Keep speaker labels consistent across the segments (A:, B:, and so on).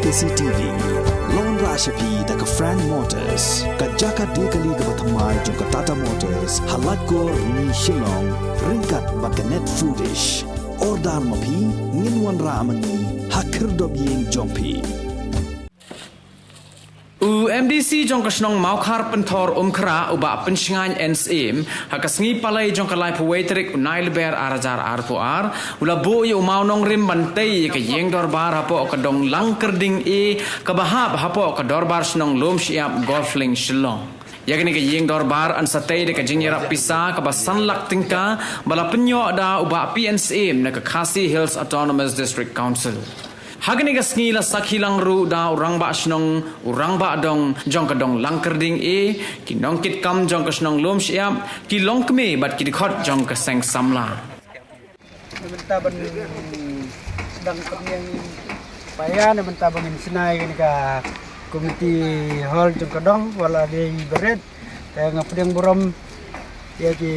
A: KCTV Lon Rashapi daga Frank Motors kajaka dekali ga bathamai jong Tata Motors halat ko ni Shillong ringkat bakanet foodish ordal mapi nginwan ramani hakir dobyeng jongpi
B: MDC jong kasnong maukar pentor umkra uba penshingan NSM hakasngi palai jong kalai puwetrik unai leber arajar arpuar ula bo ye umau nong rim bantai ke yeng dorbar hapo kadong langkerding kabahab hapo kadorbar snong lom siap golfling Shillong yakni ke yeng dorbar an satay de ke jingyara pisa ke basan lak tingka bala penyo da uba PNSM na ke Khasi Hills Autonomous District Council Hagani gasngi la sakhilang ru da urang ba snong urang ba dong jong kadong langkerding ki nongkit kam jong kasnong lom siap ki longkme bat ki dikhot jong ka seng samla
C: Benta ban sedang yang paya na benta bangin sinai ni ka komiti hall jong kadong wala de beret kaya ngapdeng buram ya ki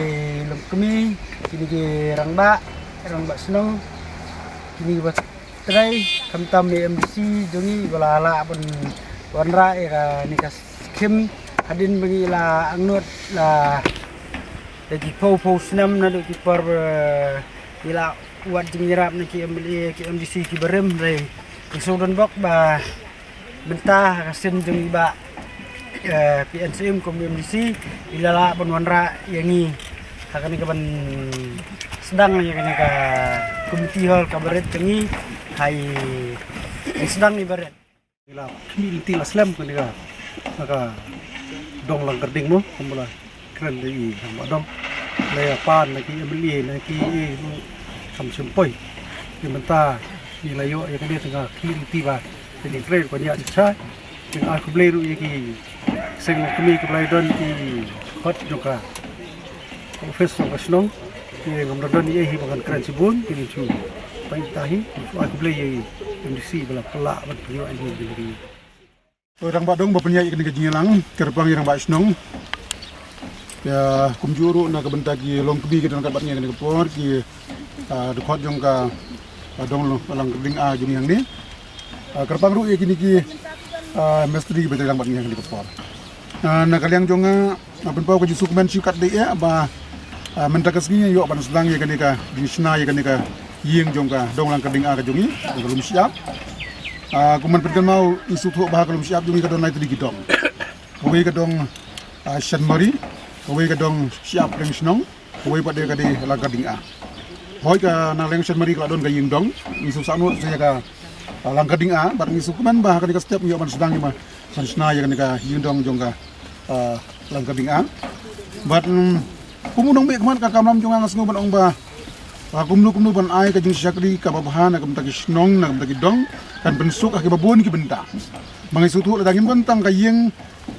C: longkme kini ki rangba snong kini ba try kamtam ni MDC jongi wala ala pun wanra era nikas kim hadin bagi la angnut la lagi pau senam na di par ila wat jingrap na ki MDC ki berem re kisudon bok ba benta kasin jongi ba PNSM kom MDC ila la pun wanra yangi hakani kaban sedang yang ka komiti hall kabaret tengi hai sedang ibarat ila militi aslam kan dia maka dong lang kerding mo kumula keren dei dong laya pan lagi amli lagi kam sempoi di menta ni layo ya kan dia tengah militi ba jadi keren ko dia cha yang aku beli ru yaki seng kami ke beli don di hot juga profesor Kasnong yang ngomong ni hi bagan keren sibun kini cu tahi aku beli MDC bala pelak bat penyo ini jadi orang badong bapenya ikan kejilang kerbang yang bak snong ya kumjuru na kabentagi longkebi ke dalam kabatnya ke por ki dekot jong ka dong lang keding a jung yang ni kerbang ru kini ki mestri betul yang batnya ke por na kaliang jonga apen pau ke sukumen sikat de ya ba mentakasnya yo ban sedang ya kan ka di sna ya kan ka yeng jongka dong lang keding aga jongi belum siap kuman perken mau isu thok bah belum siap jongi kadon naik di gidong kowe kadong shan mari kowe kadong siap leng snong kowe pada kadi lang keding a hoi ka na leng shan mari kadon ka yeng dong isu sanut saya ka lang keding a bat isu kuman bah kadi ka step yo ban sedang ma san sna ya kan ka yeng dong jongka lang keding a bat kumunong be kuman ka kamlam jonga ngasngo ban ong ba kumnu ban ai ka jing syakri ka babahana ka mtaki snong na mtaki dong kan bensuk aki babon ki benta mangi sutu la dangin bentang ka yeng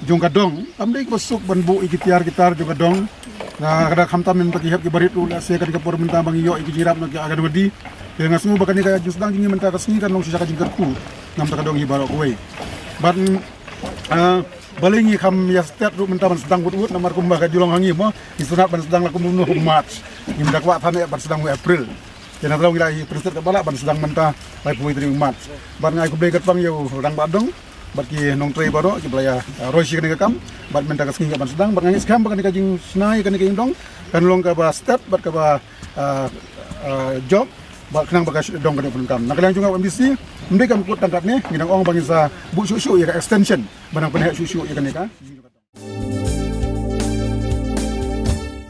C: jong ka dong amdai ko suk ban bu iki tiar gitar jong ka dong na kada khamtam men mtaki hab ki barit ula se ka por benta bangi yo iki jirap na ki aga wadi ya ngasmu bakani ka jus dang jing menta ka sni kan long syaka jing kerku ngam ta ka dong hi barok we ban balingi kham ya stet ru menta ban sedang but namar kumbah ka julong hangi mo isunat ban sedang lakum nu March im dakwa thane ban sedang April yana tolong ilahi preset ka bala ban sedang menta lai puai tri March ban ngai ku begat pang yo rang badong bat ki nong trei baro ki blaya roisi kan kam bat menta ka singa ban sedang ban ngai skam ban ka jing snai kan ka dong kan long ka ba stet bat ka ba job bat kenang bagas dong kan pun kam nakalang juga MDC mereka kut tangkat ni nginang ong bangisa bu susu ya extension banang peneh susu ya kan ka